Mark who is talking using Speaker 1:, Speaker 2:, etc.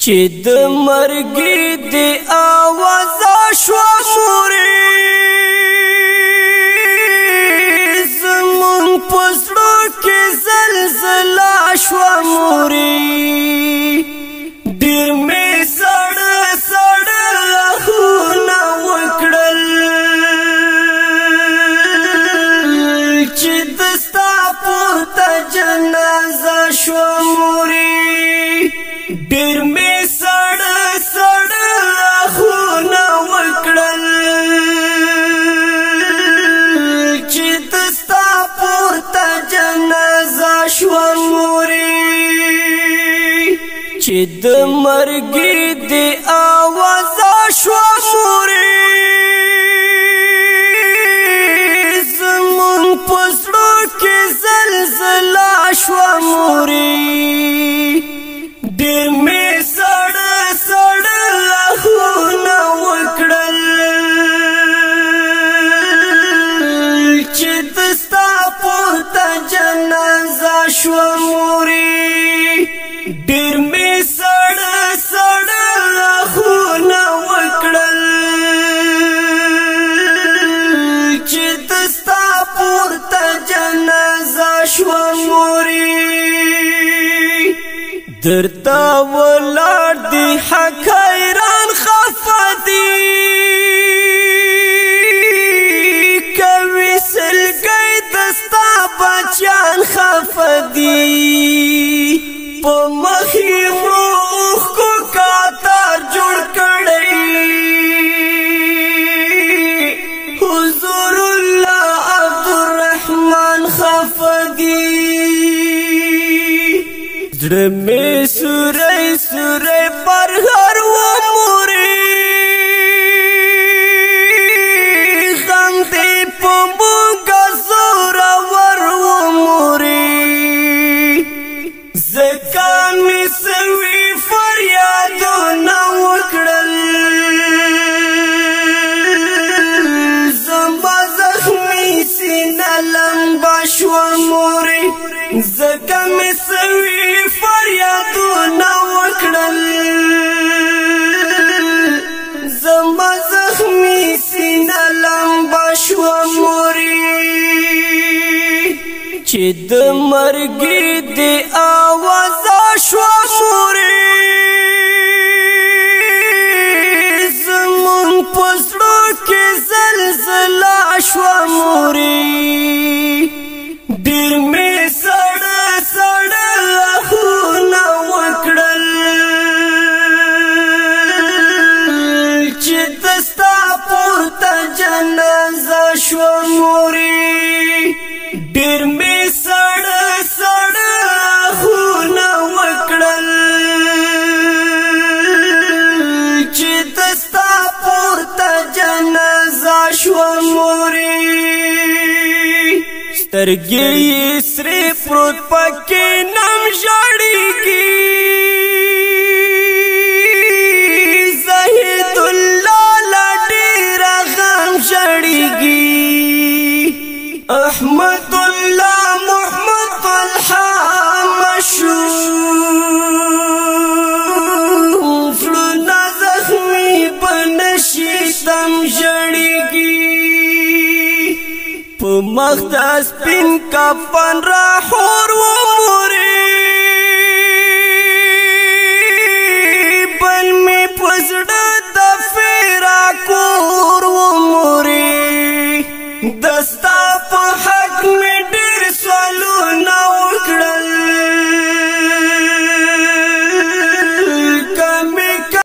Speaker 1: چې د مرګي د आवाज شو موري زمون پسړو کې زلزلہ شو موري ډیر می سړ خونه وکړل چې دستا پورته جنازه شو موري ډیر می سړ خونه وکړل چې دستا پورته جنازه شو موري چې د مرګي د आवाज شو موري زمون پسړو کې زلزلہ شو موري ډیر می سړ خونه وکړل چې دستا پورته جنازه شو موري ډیر می سړ خونه وکړل چې دستا پورته جنازه شو موري درتا ولار دی حق حیران خفدی کوي سلګي دستا بچان خفدی په مخې روح کو کاتار جوړ کړی حضور الله عبدالرحمن خفدی زړه می سورې پر هر و موري غم دې په موږ زور ور و موري زکان می سوي فریادونه وکړل زما زخمي سینه لمبه شو موري زکان می سوي فریادونه وکړل زما زخمي سینه لمبه شو موري چې د مرګي د आवाज شو موري زمون پسړو کې زلزلہ شو موري ډیر می سړ خونه وکړل چې دستا پورته جنازه شو موري ډیر می سړ خونه وکړل چې دستا پورته جنازه شو موري سترګې سرې پروت پکې نم ژړېږي زاهد الله لا ډېر غم ژړېږي احمد الله محمد طلحه مشهور فلونه زخمي په نشي تم ژړېږي په مخ د سپین کفن را حور و